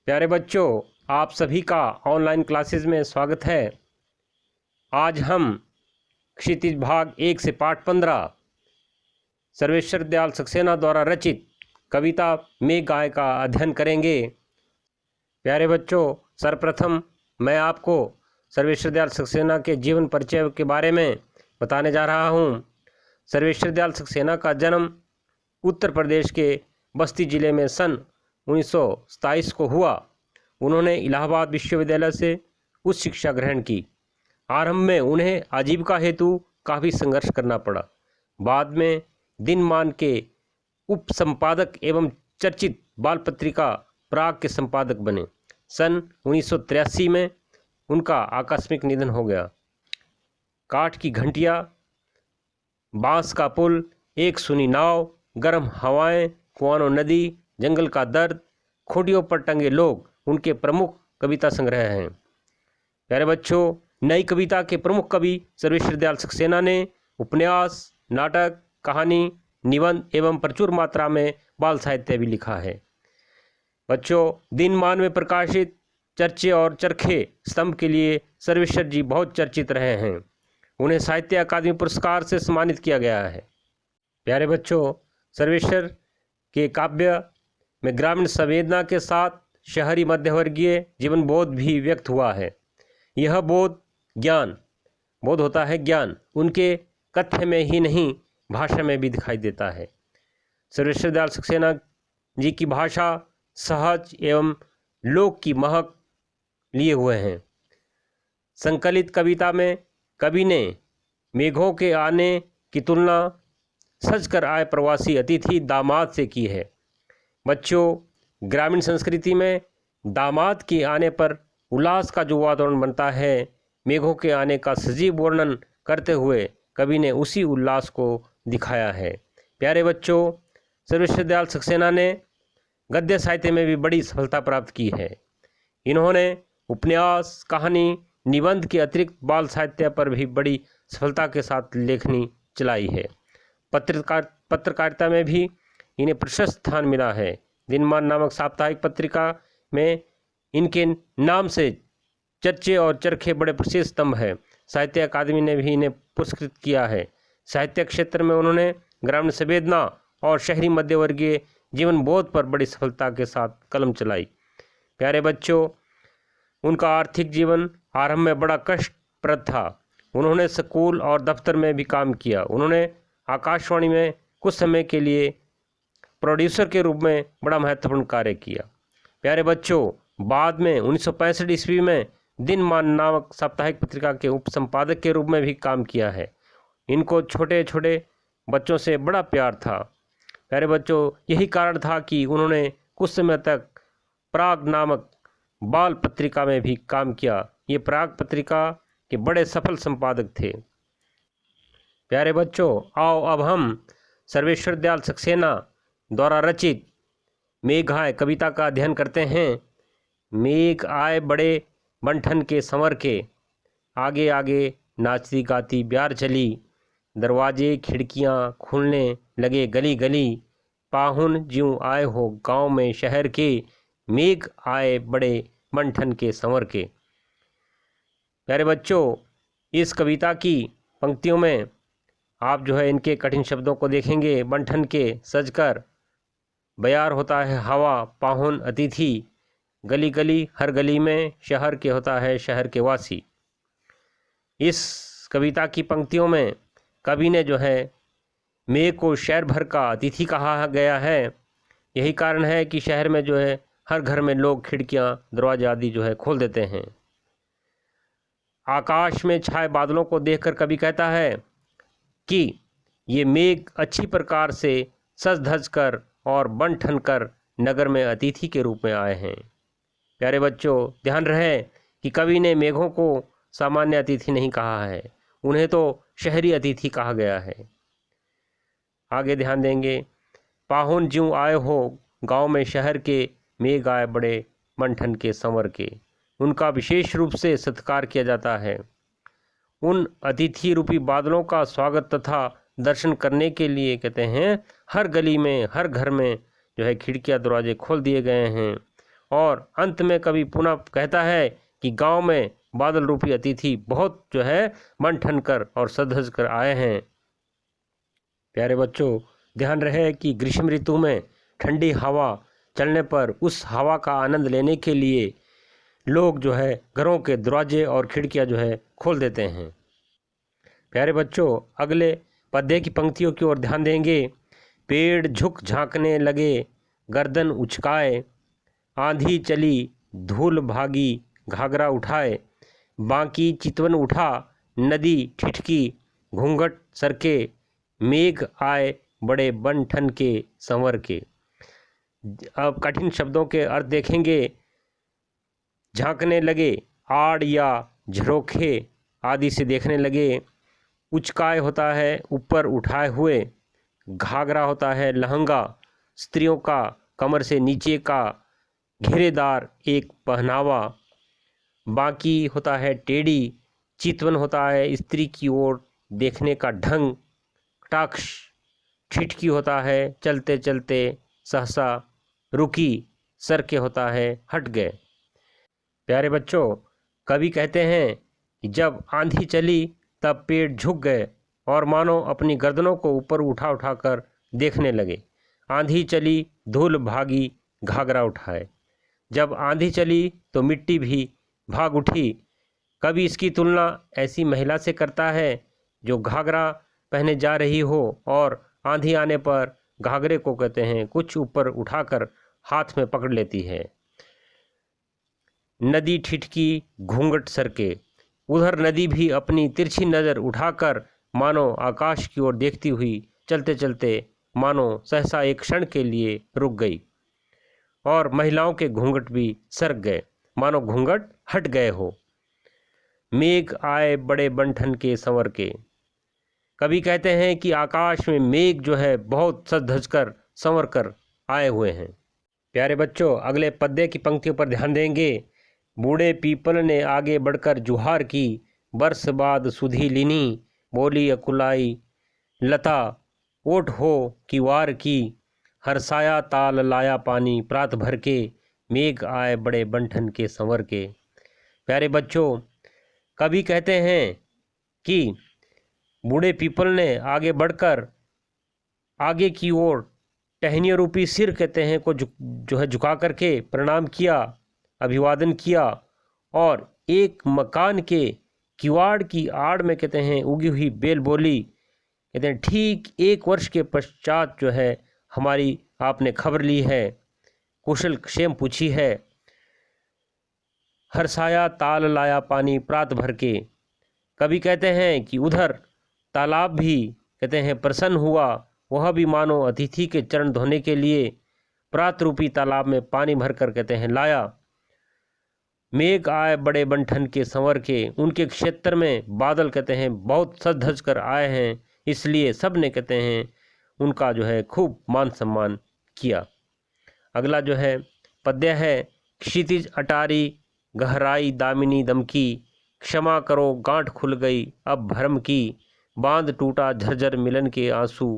प्यारे बच्चों, आप सभी का ऑनलाइन क्लासेस में स्वागत है। आज हम क्षितिज भाग 1 से पाठ 15 सर्वेश्वर दयाल सक्सेना द्वारा रचित कविता मेघ आए का अध्ययन करेंगे। प्यारे बच्चों, सर्वप्रथम मैं आपको सर्वेश्वर दयाल सक्सेना के जीवन परिचय के बारे में बताने जा रहा हूँ। सर्वेश्वर दयाल सक्सेना का जन्म उत्तर प्रदेश के बस्ती जिले में सन 1927 को हुआ। उन्होंने इलाहाबाद विश्वविद्यालय से उच्च शिक्षा ग्रहण की। आरंभ में उन्हें आजीविका हेतु काफ़ी संघर्ष करना पड़ा। बाद में दिनमान के उप संपादक एवं चर्चित बाल पत्रिका प्राग के संपादक बने। सन 1983 में उनका आकस्मिक निधन हो गया। काठ की घंटियाँ, बांस का पुल, एक सुनी नाव, गर्म हवाएं, कुआनो नदी, जंगल का दर्द, खूंटियों पर टंगे लोग उनके प्रमुख कविता संग्रह हैं। प्यारे बच्चों, नई कविता के प्रमुख कवि सर्वेश्वर दयाल सक्सेना ने उपन्यास, नाटक, कहानी, निबंध एवं प्रचुर मात्रा में बाल साहित्य भी लिखा है। बच्चों, दिनमान में प्रकाशित चर्चे और चरखे स्तंभ के लिए सर्वेश्वर जी बहुत चर्चित रहे हैं। उन्हें साहित्य अकादमी पुरस्कार से सम्मानित किया गया है। प्यारे बच्चों, सर्वेश्वर के काव्य में ग्रामीण संवेदना के साथ शहरी मध्यवर्गीय जीवन बोध भी व्यक्त हुआ है। यह बोध होता है ज्ञान, उनके कथ्य में ही नहीं भाषा में भी दिखाई देता है। सर्वेश्वर दयाल सक्सेना जी की भाषा सहज एवं लोक की महक लिए हुए हैं। संकलित कविता में कवि ने मेघों के आने की तुलना सजकर आए प्रवासी अतिथि दामाद से की है। बच्चों, ग्रामीण संस्कृति में दामाद के आने पर उल्लास का जो वातावरण बनता है, मेघों के आने का सजीव वर्णन करते हुए कवि ने उसी उल्लास को दिखाया है। प्यारे बच्चों, सर्वेश्वर दयाल सक्सेना ने गद्य साहित्य में भी बड़ी सफलता प्राप्त की है। इन्होंने उपन्यास, कहानी, निबंध के अतिरिक्त बाल साहित्य पर भी बड़ी सफलता के साथ लेखनी चलाई है। पत्रकारिता में भी इन्हें प्रशस्त स्थान मिला है। दिनमान नामक साप्ताहिक पत्रिका में इनके नाम से चर्चे और चरखे बड़े प्रसिद्ध स्तंभ है। साहित्य अकादमी ने भी इन्हें पुरस्कृत किया है। साहित्य क्षेत्र में उन्होंने ग्रामीण संवेदना और शहरी मध्यवर्गीय जीवन बोध पर बड़ी सफलता के साथ कलम चलाई। प्यारे बच्चों, उनका आर्थिक जीवन आरंभ में बड़ा कष्टप्रद था। उन्होंने स्कूल और दफ्तर में भी काम किया। उन्होंने आकाशवाणी में कुछ समय के लिए प्रोड्यूसर के रूप में बड़ा महत्वपूर्ण कार्य किया। प्यारे बच्चों, बाद में 1965 ईस्वी में दिनमान नामक साप्ताहिक पत्रिका के उप संपादक के रूप में भी काम किया है। इनको छोटे छोटे बच्चों से बड़ा प्यार था। प्यारे बच्चों, यही कारण था कि उन्होंने कुछ समय तक प्राग नामक बाल पत्रिका में भी काम किया। ये प्राग पत्रिका के बड़े सफल संपादक थे। प्यारे बच्चों, आओ अब हम सर्वेश्वर दयाल सक्सेना द्वारा रचित मेघ आए कविता का अध्ययन करते हैं। मेघ आए बड़े बंठन के संवर के, आगे आगे नाचती गाती ब्यार चली, दरवाजे खिड़कियां खुलने लगे गली गली, पाहुन ज्यों आए हो गांव में शहर के, मेघ आए बड़े बंठन के संवर के। प्यारे बच्चों, इस कविता की पंक्तियों में आप इनके कठिन शब्दों को देखेंगे। बंठन के सजकर, बयार होता है हवा, पाहुन अतिथि, गली गली हर गली में, शहर के होता है शहर के वासी। इस कविता की पंक्तियों में कवि ने मेघ को शहर भर का अतिथि कहा गया है। यही कारण है कि शहर में हर घर में लोग खिड़कियां, दरवाजे आदि खोल देते हैं। आकाश में छाए बादलों को देखकर कवि कहता है कि ये मेघ अच्छी प्रकार से सज धज कर और बन ठन कर नगर में अतिथि के रूप में आए हैं। प्यारे बच्चों, ध्यान रहे कि कवि ने मेघों को सामान्य अतिथि नहीं कहा है, उन्हें तो शहरी अतिथि कहा गया है। आगे ध्यान देंगे। पाहुन ज्यों आए हो गांव में शहर के, मेघ आए बड़े बन ठन के संवर के। उनका विशेष रूप से सत्कार किया जाता है। उन अतिथि रूपी बादलों का स्वागत तथा दर्शन करने के लिए कहते हैं हर गली में, हर घर में खिड़कियां दरवाजे खोल दिए गए हैं और अंत में कवि पुनः कहता है कि गांव में बादल रूपी अतिथि बहुत जो है मन ठन कर और सधज कर आए हैं। प्यारे बच्चों, ध्यान रहे कि ग्रीष्म ऋतु में ठंडी हवा चलने पर उस हवा का आनंद लेने के लिए लोग जो है घरों के दरवाजे और खिड़कियां जो है खोल देते हैं। प्यारे बच्चों, अगले पद्य की पंक्तियों की ओर ध्यान देंगे। पेड़ झुक झांकने लगे, गर्दन उचकाए, आंधी चली धूल भागी, घाघरा उठाए, बांकी चितवन उठा, नदी ठिठकी, घूंघट सरके, मेघ आए बड़े बन ठन के संवर के। अब कठिन शब्दों के अर्थ देखेंगे। झांकने लगे, आड़ या झरोखे आदि से देखने लगे। उचकाए होता है ऊपर उठाए हुए। घाघरा होता है लहंगा, स्त्रियों का कमर से नीचे का घेरेदार एक पहनावा। बाकी होता है टेढ़ी। चितवन होता है स्त्री की ओर देखने का ढंग, कटाक्ष। ठिठकी होता है चलते चलते सहसा रुकी। सर के होता है हट गए। प्यारे बच्चों, कवि कहते हैं कि जब आंधी चली तब पेड़ झुक गए और मानो अपनी गर्दनों को ऊपर उठा उठा कर देखने लगे। आंधी चली धूल भागी, घाघरा उठाए। जब आंधी चली तो मिट्टी भी भाग उठी। कवि इसकी तुलना ऐसी महिला से करता है जो घाघरा पहने जा रही हो और आंधी आने पर घाघरे को कहते हैं कुछ ऊपर उठाकर हाथ में पकड़ लेती है। नदी ठिठकी, घूंघट सरके। उधर नदी भी अपनी तिरछी नज़र उठाकर मानो आकाश की ओर देखती हुई चलते चलते मानो सहसा एक क्षण के लिए रुक गई और महिलाओं के घूंघट भी सरक गए, मानो घूंघट हट गए हो। मेघ आए बड़े बंठन के संवर के। कवि कहते हैं कि आकाश में मेघ जो है बहुत सज धज कर संवर कर आए हुए हैं। प्यारे बच्चों, अगले पद्य की पंक्तियों पर ध्यान देंगे। बूढ़े पीपल ने आगे बढ़कर जुहार की, बरस बाद सुधी लीनी, बोली अकुलाई लता, ओट हो कि वार की, हरसाया ताल लाया पानी प्रात भर के, मेघ आए बड़े बंठन के संवर के। प्यारे बच्चों, कवि कहते हैं कि बूढ़े पीपल ने आगे बढ़कर आगे की ओर टहनिया रूपी सिर कहते हैं को जो है झुका करके प्रणाम किया, अभिवादन किया और एक मकान के किवाड़ की आड़ में कहते हैं उगी हुई बेल बोली। कहते हैं ठीक 1 वर्ष के पश्चात जो है हमारी आपने खबर ली है, कुशल क्षेम पूछी है। हरसाया ताल लाया पानी प्रात भर के। कवि कहते हैं कि उधर तालाब भी कहते हैं प्रसन्न हुआ, वह भी मानो अतिथि के चरण धोने के लिए प्रात रूपी तालाब में पानी भरकर कहते हैं लाया। मेघ आए बड़े बंठन के संवर के। उनके क्षेत्र में बादल कहते हैं बहुत सज धज कर आए हैं, इसलिए सब ने कहते हैं उनका जो है खूब मान सम्मान किया। अगला जो है पद्य है। क्षितिज अटारी गहराई दामिनी दमकी, क्षमा करो गांठ खुल गई अब भरम की, बांध टूटा झरझर मिलन के आंसू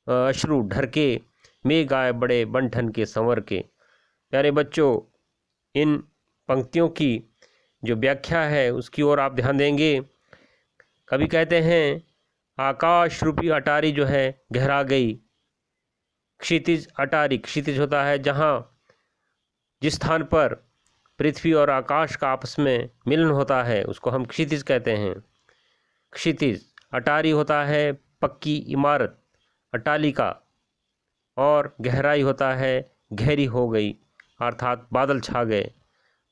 अश्रु ढरके, मेघ आए बड़े बंठन के संवर के। प्यारे बच्चों, इन पंक्तियों की जो व्याख्या है उसकी ओर आप ध्यान देंगे। कवि कहते हैं आकाश रूपी अटारी जो है गहरा गई। क्षितिज अटारी, क्षितिज होता है जहाँ जिस स्थान पर पृथ्वी और आकाश का आपस में मिलन होता है उसको हम क्षितिज कहते हैं। क्षितिज अटारी होता है पक्की इमारत, अटालिका, और गहराई होता है गहरी हो गई अर्थात बादल छा गए।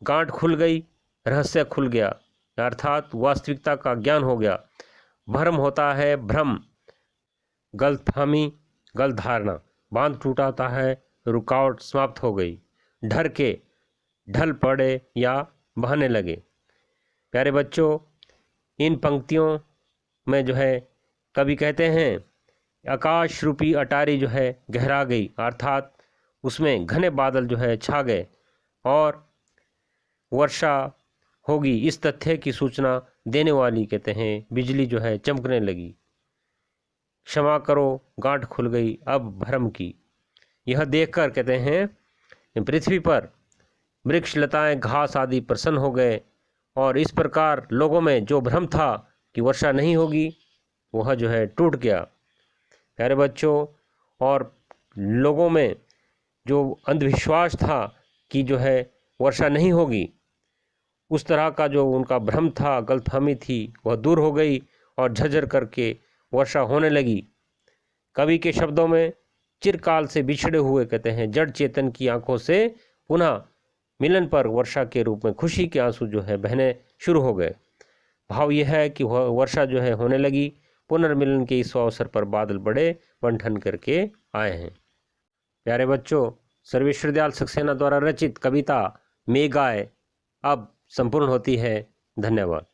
गांठ खुल गई, रहस्य खुल गया अर्थात वास्तविकता का ज्ञान हो गया। भ्रम होता है भ्रम, गलतफहमी, गलत धारणा। बांध टूटा होता है रुकावट समाप्त हो गई। ढर के, ढल पड़े या बहने लगे। प्यारे बच्चों, इन पंक्तियों में जो है कवि कहते हैं आकाश रूपी अटारी जो है गहरा गई अर्थात उसमें घने बादल जो है छा गए और वर्षा होगी इस तथ्य की सूचना देने वाली कहते हैं बिजली जो है चमकने लगी। क्षमा करो गांठ खुल गई अब भरम की। यह देखकर कहते हैं पृथ्वी पर वृक्ष लताएं घास आदि प्रसन्न हो गए और इस प्रकार लोगों में जो भ्रम था कि वर्षा नहीं होगी वह जो है टूट गया। प्यारे बच्चों, और लोगों में जो अंधविश्वास था कि जो है वर्षा नहीं होगी, उस तरह का जो उनका भ्रम था, गलतफहमी थी, वह दूर हो गई और झरझर करके वर्षा होने लगी। कवि के शब्दों में चिरकाल से बिछड़े हुए, कहते हैं, जड़ चेतन की आंखों से पुनः मिलन पर वर्षा के रूप में खुशी के आंसू जो है बहने शुरू हो गए। भाव यह है कि वह वर्षा जो है होने लगी। पुनर्मिलन के इस अवसर पर बादल बड़े बन ठन करके आए हैं। प्यारे बच्चों, सर्वेश्वर दयाल सक्सेना द्वारा रचित कविता मेघ आए अब संपूर्ण होती है। धन्यवाद।